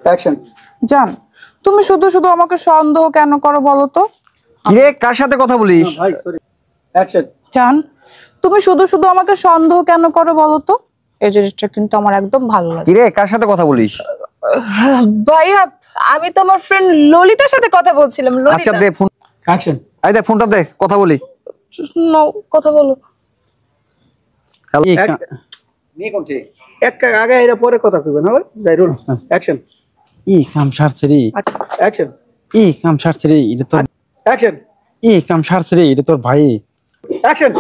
Action. জান, তুমি শুধু শুধু আমাকে সন্দেহ কেন করো বলো তো? কিরে কার সাথে কথা বলিস? ভাই সরি। অ্যাকশন। জান, তুমি শুধু শুধু আমাকে সন্দেহ কেন করো বলো তো? এই জিনিসটা কিন্তু আমার একদম ভালো লাগে। কিরে কার সাথে কথা বলিস? ভাইয়া, আমি তো আমার ফ্রেন্ড ললিতার সাথে কথা বলছিলাম। আচ্ছা দে ফোন। অ্যাকশন। এই দে ফোনটা দে, কথা বলি। কথা বলো। নি কোনটি এক আগে এর পরে কথা কইবেন না ভাই, যাই রুল। অ্যাকশন। কাম সারছে রে। অ্যাকশন। কাম সারছে রে, এটা তোর। অ্যাকশন। কাম সারছে রে, এটা তোর ভাই। অ্যাকশন।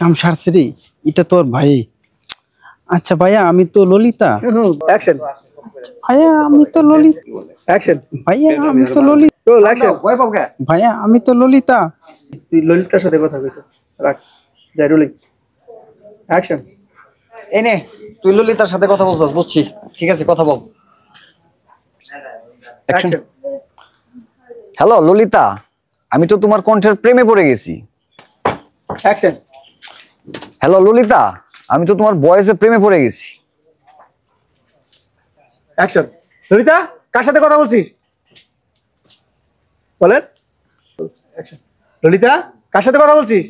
কাম সারছে রে, এটা তোর ভাই। আচ্ছা ভাইয়া, আমি তো ললিতা। অ্যাকশন। ভাইয়া আমি তো ললিতা। অ্যাকশন। ভাইয়া আমি তো ললিতা। Roll action. ভাইয়া আমি তো ললিতা। তুই ললিতার সাথে কথা কইছিস, রাখ, যাই রুলিং। অ্যাকশন। এই নে, তুই ললিতার সাথে কথা বলছিস, বুঝছি। ঠিক আছে, কথা বল। অ্যাকশন। হ্যালো ললিতা, আমি তো তোমার কণ্ঠের প্রেমে পড়ে গেছি। অ্যাকশন। হ্যালো ললিতা, আমি তো তোমার ভয়েসে প্রেমে পড়ে গেছি। অ্যাকশন। ললিতা, কার সাথে কথা বলছিস? বলেন। অ্যাকশন। ললিতা, কার সাথে কথা বলছিস?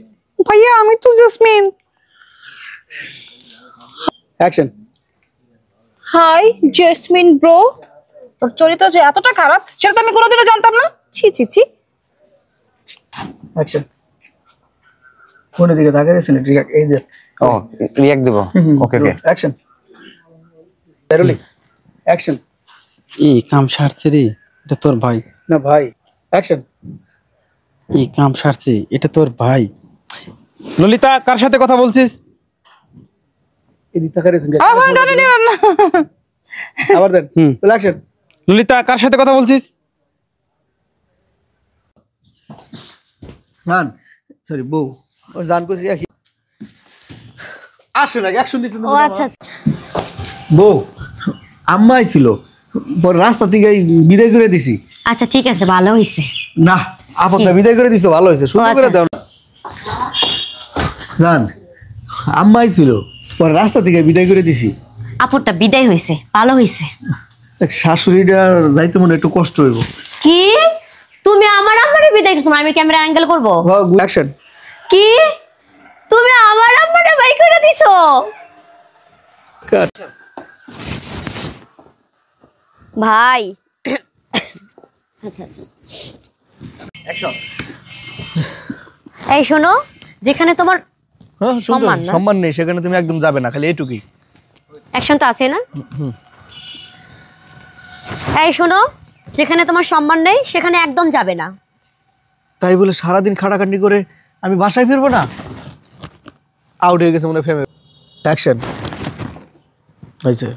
ভাইয়া, আমি তো Jesmin. Action. Hi Jesmin bro. তোর চরিত্র যে এতটা খারাপ সেটা তো আমি কোনোদিনও জানতাম না। ছি ছি ছি। অ্যাকশন। কোন দিকে তাকাইছেন? এই যে ও রিঅ্যাক্ট দেব। ওকে ওকে। অ্যাকশন। রুলিং। অ্যাকশন। কাম সারছে রে, এটা তোর ভাই। না ভাই। অ্যাকশন। কাম সারছে, এটা তোর ভাই। ললিতা, কার সাথে কথা বলছিস? এদিকে তাকাইছেন? আমার গানে নেবেন না। আবার দেন। অ্যাকশন। ললিতা, কার সাথে কথা বলছিস? জান, সরি বউ, ও জান কইছি কি আসো না, অ্যাকশন দিছেন তো। ও আচ্ছা আচ্ছা। বউ, আম্মা আইছিল, পরে রাস্তা থেকে বিদায় করে দিছি। আচ্ছা ঠিক আছে, ভালো হইছে। না, আপদটা বিদায় করে দিছো, ভালো হয়েছে, সুন্দর করে দাও না। জান, আম্মা আইছিল, পরে রাস্তা থেকে বিদায় করে দিছি। আপুরটা বিদায় হইছে, ভালো হইছে। শাশুড়িটা যাইতে মনে একটু কষ্ট হইব। কি তুমি আমার আম্মারে বিদায় করছো? আমি ক্যামেরা অ্যাঙ্গেল করব? অ্যাকশন। কি তুমি আমার আম্মারে বাই করে দিছো? কাট। ভাই আচ্ছা আচ্ছা। অ্যাকশন। এই শোনো, যেখানে তোমার হ্যাঁ সুন্দর, সম্মান না? সম্মান নেই সেখানে তুমি একদম যাবে না, খালি এইটুকুই। অ্যাকশন তো আছে না? এই শোনো, যেখানে তোমার সম্মান নেই সেখানে একদম যাবে না। তাই বলে সারাদিন খাটাখাটি করে আমি বাসায় ফিরবো না? আউট হয়ে গেছে মনে হয় ফেমে। অ্যাকশন হয়েছে।